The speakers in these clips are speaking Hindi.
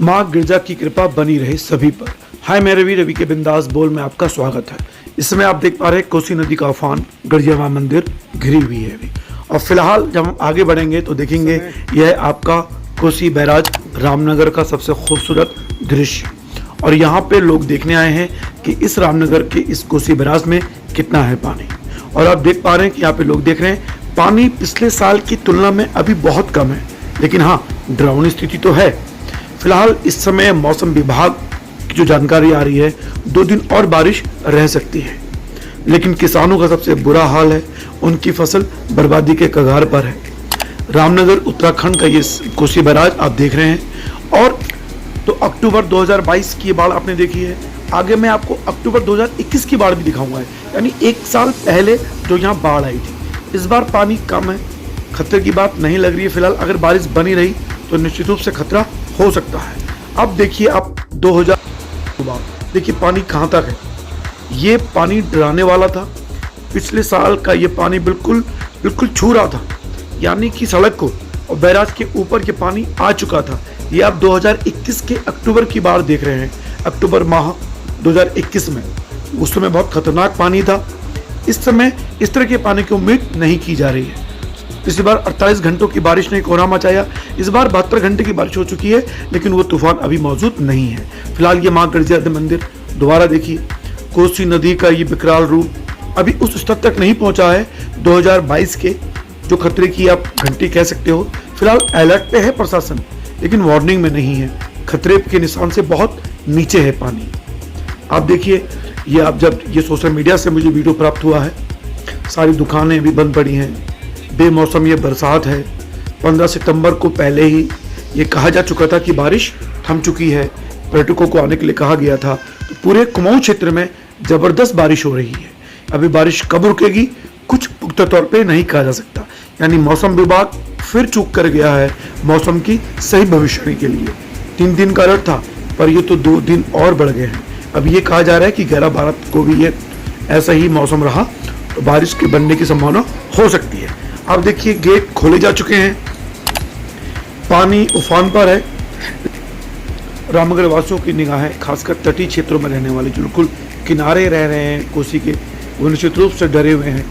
माँ गिरजा की कृपा बनी रहे सभी पर। हाय मैं रवि के बिंदास बोल में आपका स्वागत है। इस समय आप देख पा रहे हैं कोसी नदी का उफान, गिरजा माँ मंदिर घिरी हुई है अभी। और फिलहाल जब हम आगे बढ़ेंगे तो देखेंगे यह आपका कोसी बैराज रामनगर का सबसे खूबसूरत दृश्य। और यहाँ पे लोग देखने आए हैं कि इस रामनगर के इस कोसी बैराज में कितना है पानी। और आप देख पा रहे हैं कि यहाँ पे लोग देख रहे हैं पानी पिछले साल की तुलना में अभी बहुत कम है, लेकिन हाँ डरावनी स्थिति तो है। फिलहाल इस समय मौसम विभाग की जो जानकारी आ रही है 2 दिन और बारिश रह सकती है, लेकिन किसानों का सबसे बुरा हाल है, उनकी फसल बर्बादी के कगार पर है। रामनगर उत्तराखंड का ये कोसी बैराज आप देख रहे हैं। और तो अक्टूबर 2022 की बाढ़ आपने देखी है, आगे मैं आपको अक्टूबर 2021 की बाढ़ भी दिखाऊंगा, यानी 1 साल पहले जो यहाँ बाढ़ आई थी। इस बार पानी कम है, खतरे की बात नहीं लग रही है। फिलहाल अगर बारिश बनी रही तो निश्चित रूप से खतरा हो सकता है। अब देखिए आप 2000 देखिए पानी कहाँ तक है। ये पानी डराने वाला था। पिछले साल का ये पानी बिल्कुल छू रहा था, यानी कि सड़क को, और बैराज के ऊपर ये पानी आ चुका था। ये आप 2021 के अक्टूबर की बार देख रहे हैं, अक्टूबर माह 2021 में। उस समय बहुत खतरनाक पानी था। इस समय इस तरह के पानी की उम्मीद नहीं की जा रही है। पिछली बार 48 घंटों की बारिश ने कोहराम मचाया, इस बार 72 घंटे की बारिश हो चुकी है, लेकिन वो तूफान अभी मौजूद नहीं है। फिलहाल ये माँ गिरजा मंदिर दोबारा देखिए, कोसी नदी का ये विकराल रूप अभी उस स्तर तक नहीं पहुंचा है 2022 के जो खतरे की आप घंटी कह सकते हो। फिलहाल अलर्ट पे है प्रशासन, लेकिन वार्निंग में नहीं है। खतरे के निशान से बहुत नीचे है पानी। आप देखिए ये, आप जब ये सोशल मीडिया से मुझे वीडियो प्राप्त हुआ है, सारी दुकानें भी बंद पड़ी हैं। बेमौसम ये बरसात है। 15 सितंबर को पहले ही ये कहा जा चुका था कि बारिश थम चुकी है, पर्यटकों को आने के लिए कहा गया था। तो पूरे कुमाऊं क्षेत्र में जबरदस्त बारिश हो रही है। अभी बारिश कब रुकेगी कुछ पुख्ता तौर पे नहीं कहा जा सकता, यानी मौसम विभाग फिर चूक कर गया है मौसम की सही भविष्यवाणी के लिए। 3 दिन का अलर्ट था, पर ये तो 2 दिन और बढ़ गए हैं। अब ये कहा जा रहा है कि 11-12 को भी ये ऐसा ही मौसम रहा तो बारिश के बनने की संभावना हो सकती है। अब देखिए गेट खोले जा चुके हैं, पानी उफान पर है। रामनगर वासियों की निगाहें खासकर तटीय क्षेत्रों में रहने वाले जो बिल्कुल किनारे रह रहे हैं कोसी के, वो निश्चित रूप से डरे हुए हैं।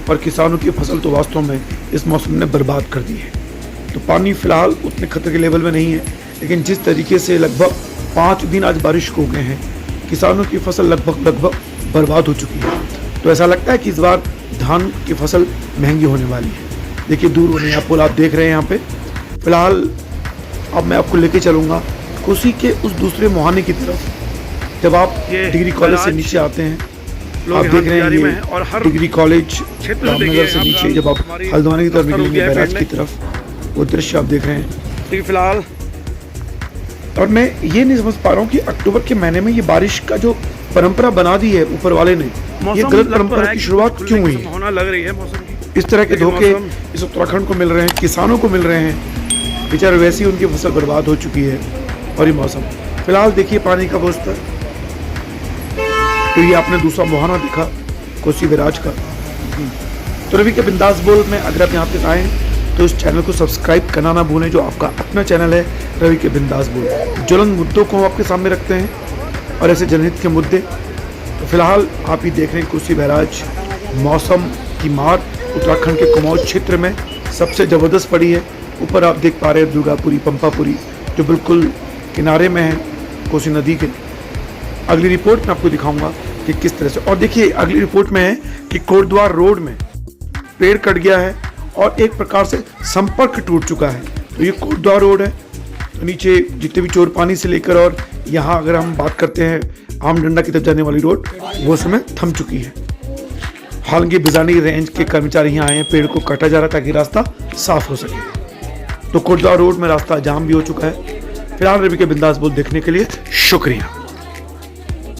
और किसानों की फसल तो वास्तव में इस मौसम ने बर्बाद कर दी है। तो पानी फिलहाल उतने खतरे के लेवल में नहीं है, लेकिन जिस तरीके से लगभग 5 दिन आज बारिश हो गए हैं, किसानों की फसल लगभग बर्बाद हो चुकी है। तो ऐसा लगता है कि इस बार धान की फसल महंगी होने वाली है। देखिए दूर होने आप पुल आप देख रहे हैं यहाँ पे। फिलहाल अब मैं आपको लेके चलूँगा कोसी के उस दूसरे मुहाने की तरफ। जब आप डिग्री कॉलेज से नीचे आते हैं, आप देख रहे हैं ये और हर डिग्री कॉलेज रामनगर से नीचे जब आप हल्द्वानी की तरफ निकलेंगे बैराज की तरफ, वो दृश्य आप देख रहे हैं। फिलहाल और मैं ये नहीं समझ पा रहा हूँ कि अक्टूबर के महीने में ये बारिश का जो परंपरा बना दी है ऊपर वाले ने, ये गलत परंपरा की शुरुआत क्यों हुई लग रही है मौसम की। इस तरह के धोखे इस उत्तराखंड को मिल रहे हैं, किसानों को मिल रहे हैं। बेचारे वैसे ही उनकी फसल बर्बाद हो चुकी है। और ये मौसम फिलहाल देखिए पानी का वो स्तर। तो ये आपने दूसरा मुहाना दिखा कोसी बैराज का। तो रवि के बिंदास बोल में अगर आप यहाँ पे आए तो इस चैनल को सब्सक्राइब करना ना भूलें, जो आपका अपना चैनल है रवि के बिंदास बोल। ज्वलंत मुद्दों को आपके सामने रखते हैं और ऐसे जनहित के मुद्दे। तो फिलहाल आप ही देख रहे हैं कोसी बैराज। मौसम की मार उत्तराखंड के कुमाऊं क्षेत्र में सबसे ज़बरदस्त पड़ी है। ऊपर आप देख पा रहे हैं दुर्गापुरी, पंपापुरी जो बिल्कुल किनारे में है कोसी नदी के। अगली रिपोर्ट में आपको दिखाऊंगा कि किस तरह से। और देखिए अगली रिपोर्ट में है कि कोटद्वार रोड में पेड़ कट गया है और एक प्रकार से संपर्क टूट चुका है। तो ये कोटद्वार रोड है। तो नीचे जितने भी चोरपानी से लेकर और यहाँ अगर हम बात करते हैं आम डंडा की तरफ जाने वाली रोड, वो समय थम चुकी है। हालांकि बिजानी रेंज के कर्मचारी यहाँ आए हैं, पेड़ को काटा जा रहा ताकि रास्ता साफ हो सके। तो कोटद्वार रोड में रास्ता जाम भी हो चुका है। फिलहाल रवि के बिंदास बोल देखने के लिए शुक्रिया।